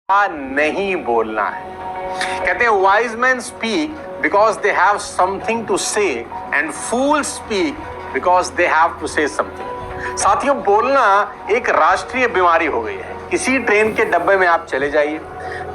नहीं बोलना है। कहते हैं wise man speak because they have something to say and fool speak because they have to say something. साथियों, बोलना एक राष्ट्रीय बीमारी हो गई है। किसी ट्रेन के डब्बे में आप चले जाइए,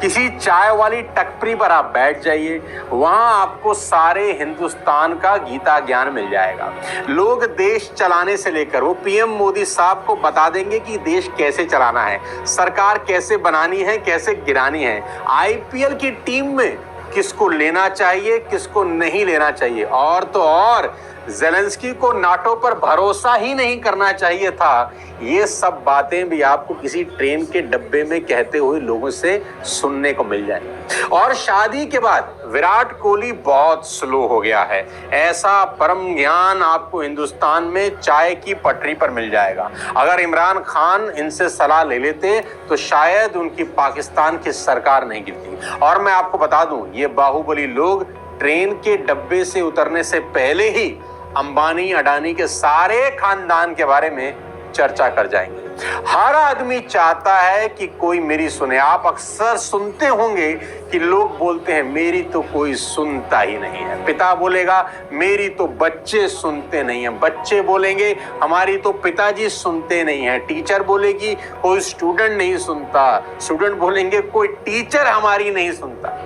किसी चाय वाली टपरी पर आप बैठ जाइए, वहां आपको सारे हिंदुस्तान का गीता ज्ञान मिल जाएगा। लोग देश चलाने से लेकर वो पीएम मोदी साहब को बता देंगे कि देश कैसे चलाना है, सरकार कैसे बनानी है, कैसे गिरानी है, आईपीएल की टीम में किसको लेना चाहिए, किसको नहीं लेना चाहिए। और तो और ज़ेलेंस्की को नाटो पर भरोसा ही नहीं करना चाहिए था। ये सब बातें भी आपको किसी ट्रेन के डब्बे में कहते हुए लोगों से सुनने को मिल जाएंगी। और शादी के बाद विराट कोहली बहुत स्लो हो गया है, ऐसा परम ज्ञान आपको हिंदुस्तान में चाय की पटरी पर मिल जाएगा। अगर इमरान खान इनसे सलाह ले लेते तो शायद उनकी पाकिस्तान की सरकार नहीं गिरती। और मैं आपको बता दूं, ये बाहुबली लोग ट्रेन के डब्बे से उतरने से पहले ही अंबानी अडानी के सारे खानदान के बारे में चर्चा कर जाएंगे। हर आदमी चाहता है कि कोई मेरी सुने। आप अक्सर सुनते होंगे कि लोग बोलते हैं मेरी तो कोई सुनता ही नहीं है। पिता बोलेगा मेरी तो बच्चे सुनते नहीं हैं, बच्चे बोलेंगे हमारी तो पिताजी सुनते नहीं है, टीचर बोलेगी कोई स्टूडेंट नहीं सुनता, स्टूडेंट बोलेंगे कोई टीचर हमारी नहीं सुनता।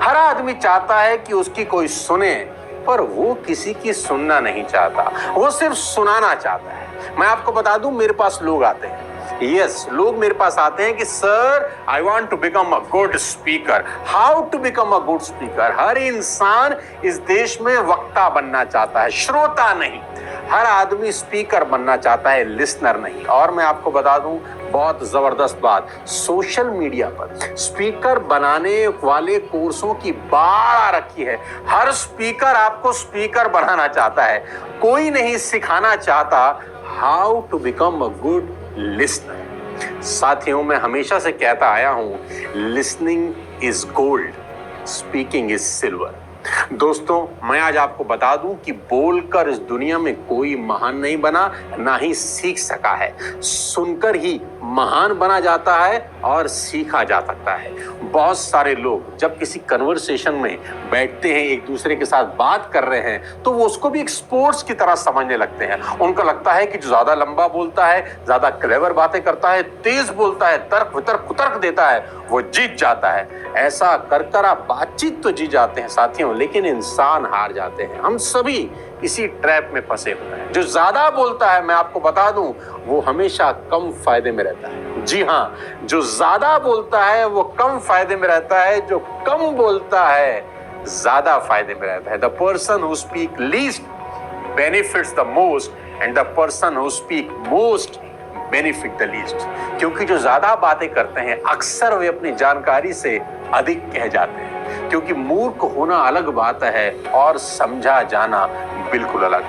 हर आदमी चाहता है कि उसकी कोई सुने, पर वो किसी की सुनना नहीं चाहता, वो सिर्फ सुनाना चाहता है। मैं आपको बता दूं, मेरे पास लोग आते हैं, लोग मेरे पास आते हैं कि sir I want to become a good speaker. How to become a good speaker? हर इंसान इस देश में वक्ता बनना चाहता है, श्रोता नहीं। हर आदमी स्पीकर बनना चाहता है, लिसनर नहीं। और मैं आपको बता दूं बहुत जबरदस्त बात, सोशल मीडिया पर स्पीकर बनाने वाले कोर्सों की बाढ़ आ रखी है। हर स्पीकर आपको स्पीकर बनाना चाहता है, कोई नहीं सिखाना चाहता how to become a good listener. साथियों, मैं हमेशा से कहता आया हूं, listening is gold, speaking is silver. दोस्तों, मैं आज आपको बता दूं कि बोलकर इस दुनिया में कोई महान नहीं बना, ना ही सीख सका है। सुनकर ही महान बना जाता है और सीखा जा सकता है। बहुत सारे लोग जब किसी कन्वर्सेशन में बैठते हैं, एक दूसरे के साथ बात कर रहे हैं, तो वो उसको भी एक स्पोर्ट्स की तरह समझने लगते हैं। उनको लगता है कि जो ज्यादा लंबा बोलता है, ज्यादा क्लेवर बातें करता है, तेज बोलता है, तर्क वितर्क कुतर्क देता है, वो जीत जाता है। ऐसा कर कर आप बातचीत तो जीत जाते हैं साथियों, लेकिन इंसान हार जाते हैं। हम सभी इसी ट्रैप में फंसे हुए हैं। जो ज्यादा बोलता है, मैं आपको बता दूं, वो हमेशा कम फायदे में रहता है। जी हाँ, जो ज्यादा बोलता है वो कम फायदे में रहता है, जो कम बोलता है ज्यादा फायदे में रहता है। The person who speak least benefits the most and the person who speak most benefit the least. क्योंकि जो ज्यादा बातें करते हैं अक्सर वे अपनी जानकारी से अधिक कह जाते हैं। क्योंकि मूर्ख होना अलग बात है और समझा जाना बिल्कुल अलग।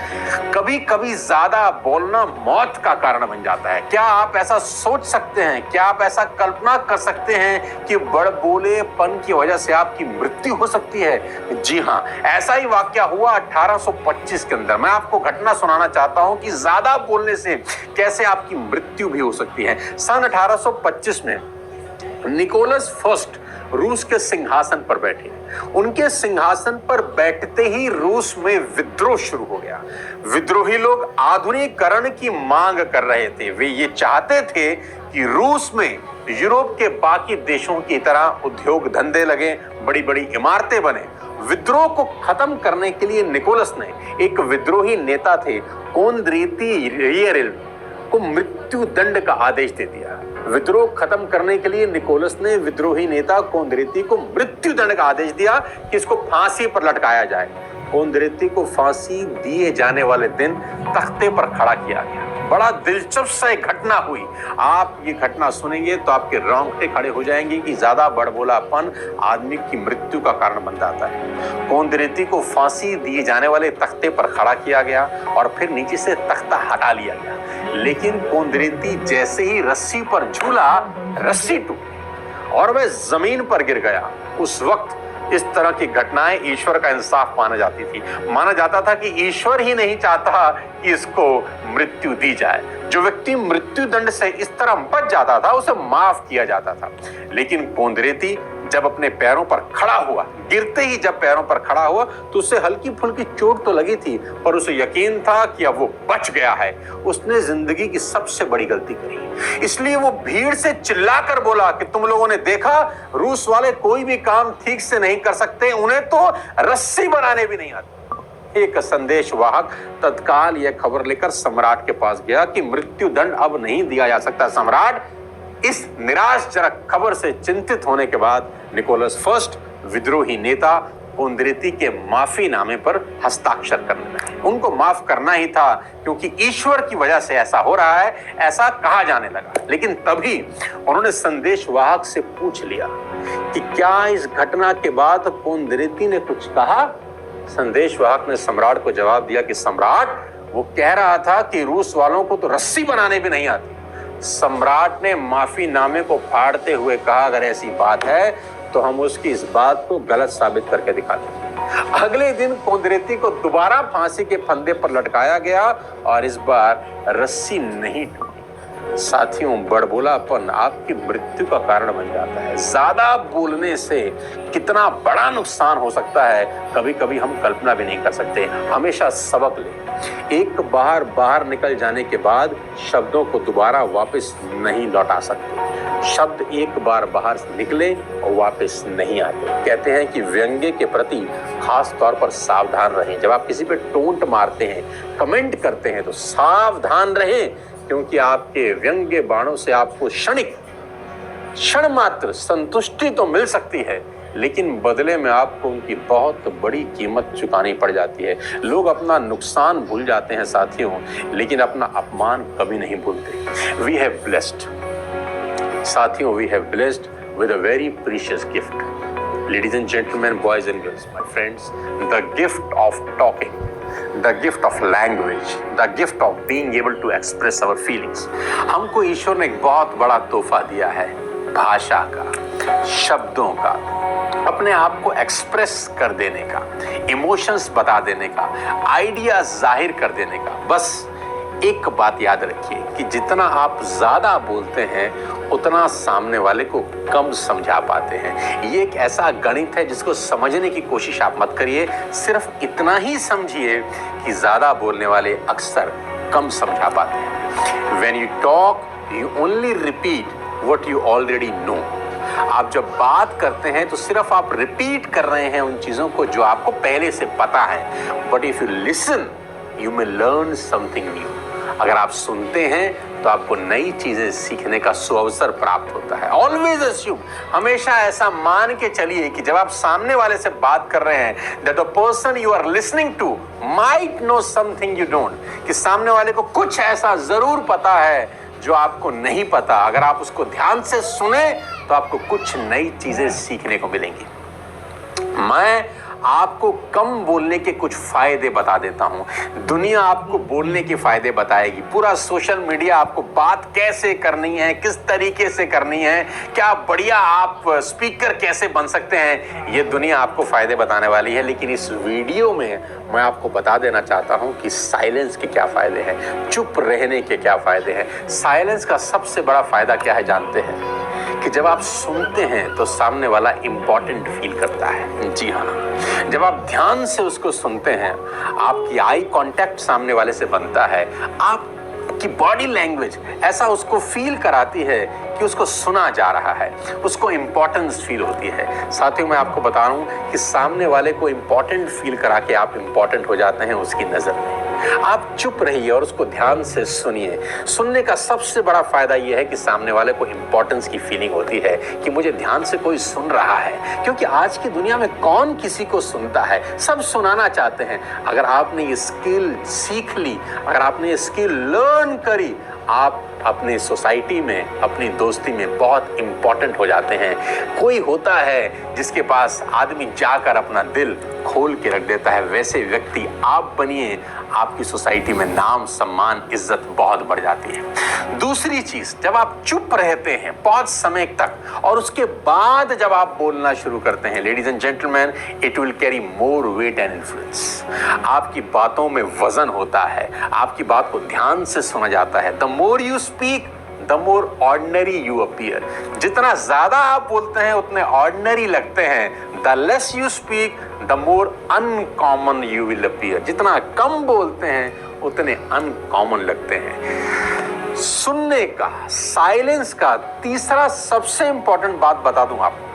कभी कभी ज्यादा बोलना मौत का कारण बन जाता है। क्या आप ऐसा सोच सकते हैं, क्या आप ऐसा कल्पना कर सकते हैं कि बड़बोलेपन की वजह से आपकी मृत्यु हो सकती है? जी हाँ, ऐसा ही वाकया हुआ 1825 के अंदर। मैं आपको घटना सुनाना चाहता हूं कि ज्यादा बोलने से कैसे आपकी मृत्यु भी हो सकती है। सन 1825 में निकोलस फर्स्ट रूस के सिंहासन पर बैठे। उनके सिंहासन पर बैठते ही रूस में विद्रोह शुरू हो गया। विद्रोही लोग आधुनिकीकरण की मांग कर रहे थे। वे ये चाहते थे कि रूस में यूरोप के बाकी देशों की तरह उद्योग धंधे लगे, बड़ी बड़ी इमारतें बने। विद्रोह को खत्म करने के लिए निकोलस ने एक विद्रोही नेता थे कोंद्रेती रियरिल को मृत्यु दंड का आदेश दे दिया। विद्रोह खत्म करने के लिए निकोलस ने विद्रोही नेता कोंद्रेती को मृत्यु दंड का आदेश दिया कि इसको फांसी पर लटकाया जाए। कोंद्रेती को फांसी दिए जाने वाले दिन तख्ते पर खड़ा किया गया। बड़ा दिलचस्प सा एक घटना हुई। आप ये घटना सुनेंगे तो आपके रोंगटे खड़े हो जाएंगे कि ज्यादा बड़बोलापन आदमी की मृत्यु का कारण बन जाता है। कोंद्रेती को फांसी दिए जाने वाले तख्ते पर खड़ा किया गया और फिर नीचे से तख्ता हटा लिया गया। लेकिन कोंद्रेती जैसे ही रस्सी पर झूला, रस्सी टूटी और वह जमीन पर गिर गया। उस वक्त इस तरह की घटनाएं ईश्वर का इंसाफ माना जाती थी। माना जाता था कि ईश्वर ही नहीं चाहता कि इसको मृत्यु दी जाए। जो व्यक्ति मृत्यु दंड से इस तरह बच जाता था उसे माफ किया जाता था। लेकिन कोंद्रेती जब अपने पैरों पर खड़ा हुआ, गिरते ही जब पैरों पर खड़ा हुआ तो उसे हल्की फुल्की चोट तो लगी थी, पर उसे यकीन था कि अब वो बच गया है। उसने जिंदगी की सबसे बड़ी गलती करी, इसलिए वो भीड़ से चिल्लाकर बोला कि तुम लोगों ने देखा, रूस वाले कोई भी काम ठीक से नहीं कर सकते, उन्हें तो रस्सी बनाने भी नहीं आती। एक संदेशवाहक तत्काल यह खबर लेकर सम्राट के पास गया कि मृत्यु दंड अब नहीं दिया जा सकता। सम्राट इस निराशजनक खबर से चिंतित होने के बाद निकोलस फर्स्ट विद्रोही नेता कोंद्रेती के माफीनामे पर हस्ताक्षर करने लगे। उनको माफ करना ही था क्योंकि ईश्वर की वजह से ऐसा हो रहा है, ऐसा कहा जाने लगा। लेकिन तभी उन्होंने संदेशवाहक से पूछ लिया कि क्या इस घटना के बाद कोंद्रेती ने कुछ कहा। संदेशवाहक ने सम्राट को जवाब दिया कि सम्राट, वो कह रहा था कि रूस वालों को तो रस्सी बनाने भी नहीं आती। सम्राट ने माफीनामे को फाड़ते हुए कहा, अगर ऐसी बात है तो हम उसकी इस बात को गलत साबित करके दिखाते हैं। अगले दिन कोंद्रेती को दोबारा फांसी के फंदे पर लटकाया गया और इस बार रस्सी नहीं टूटी। साथियों, बड़बोलापन आपकी मृत्यु का कारण बन जाता है। ज्यादा बोलने से कितना बड़ा नुकसान हो सकता है, कभी कभी हम कल्पना भी नहीं कर सकते। हमेशा सबक लें। एक बार बाहर निकल जाने के बाद शब्दों को दोबारा वापस नहीं लौटा सकते। शब्द एक बार बाहर निकले और वापस नहीं आते। कहते हैं कि व्यंग्य के प्रति खास तौर पर सावधान रहें। जब आप किसी पे टोंट मारते हैं, कमेंट करते हैं, तो सावधान रहें, क्योंकि आपके व्यंग्य बाणों से आपको क्षण मात्र संतुष्टि तो मिल सकती है, लेकिन बदले में आपको उनकी बहुत बड़ी कीमत चुकानी पड़ जाती है। लोग अपना नुकसान भूल जाते हैं साथियों, लेकिन अपना अपमान कभी नहीं भूलते। वी हैव ब्लेस्ड साथियों, we have blessed with a very precious gift. Ladies and gentlemen, boys and girls, my friends, the gift of talking, the gift of language, the gift of being able to express our feelings. हमको ईश्वर ने एक बहुत बड़ा तोहफा दिया है, भाषा का, शब्दों का, अपने आप को एक्सप्रेस कर देने का, इमोशंस बता देने का, आइडिया जाहिर कर देने का। बस एक बात याद रखिए कि जितना आप ज्यादा बोलते हैं उतना सामने वाले को कम समझा पाते हैं। ये एक ऐसा गणित है जिसको समझने की कोशिश आप मत करिए, सिर्फ इतना ही समझिए कि ज्यादा बोलने वाले अक्सर कम समझा पाते हैं। When you talk, you only repeat what you already know. आप जब बात करते हैं तो सिर्फ आप रिपीट कर रहे हैं उन चीजों को जो आपको पहले से पता है। But if you listen, you may learn something new. अगर आप सुनते हैं तो आपको नई चीजें सीखने का सुअवसर प्राप्त होता है। ऑलवेज अस्यूम, हमेशा ऐसा मान के चलिए कि जब आप सामने वाले से बात कर रहे हैं, that the person you are listening to might know something you don't, कि सामने वाले को कुछ ऐसा जरूर पता है जो आपको नहीं पता। अगर आप उसको ध्यान से सुने तो आपको कुछ नई चीजें सीखने को मिलेंगी। मैं आपको कम बोलने के कुछ फायदे बता देता हूं। दुनिया आपको बोलने के फायदे बताएगी। पूरा सोशल मीडिया आपको बात कैसे करनी है, किस तरीके से करनी है, क्या बढ़िया आप स्पीकर कैसे बन सकते हैं, ये दुनिया आपको फायदे बताने वाली है। लेकिन इस वीडियो में मैं आपको बता देना चाहता हूं कि साइलेंस के क्या फायदे हैं, चुप रहने के क्या फायदे हैं। साइलेंस का सबसे बड़ा फायदा क्या है जानते हैं? कि जब आप सुनते हैं तो सामने वाला इंपॉर्टेंट फील करता है। जी हाँ, जब आप ध्यान से उसको सुनते हैं, आपकी आई कांटेक्ट सामने वाले से बनता है, आपकी बॉडी लैंग्वेज ऐसा उसको फील कराती है कि उसको सुना जा रहा है, उसको इंपॉर्टेंस फील होती है। साथियों, मैं आपको बता रहा हूं कि सामने वाले को इंपॉर्टेंट फील करा के आप इंपॉर्टेंट हो जाते हैं उसकी नजर में। आप चुप रहिए और उसको ध्यान से सुनिए। सुनने का सबसे बड़ा फायदा यह है कि सामने वाले को इंपॉर्टेंस की फीलिंग होती है कि मुझे ध्यान से कोई सुन रहा है। क्योंकि आज की दुनिया में कौन किसी को सुनता है, सब सुनाना चाहते हैं। अगर आपने ये स्किल सीख ली, अगर आपने ये स्किल लर्न करी, आप अपनी सोसाइटी में, अपनी दोस्ती में बहुत इंपॉर्टेंट हो जाते हैं। कोई होता है जिसके पास आदमी जाकर अपना दिल खोल के रख देता है, वैसे व्यक्ति आप बनिए। आपकी सोसाइटी में नाम, सम्मान, इज्जत बहुत बढ़ जाती है। दूसरी चीज, जब आप चुप रहते हैं बहुत समय तक और उसके बाद जब आप बोलना शुरू करते हैं, ladies and gentleman, it will carry more weight and influence. आपकी बातों में वजन होता है, आपकी बात को ध्यान से सुना जाता है। The more you speak the more ordinary you appear. जितना ज्यादा आप बोलते हैं उतने ऑर्डिनरी लगते हैं। The less you speak the more uncommon you will appear. जितना कम बोलते हैं उतने अनकॉमन लगते हैं। सुनने का, साइलेंस का तीसरा सबसे इंपॉर्टेंट बात बता दूं आपको,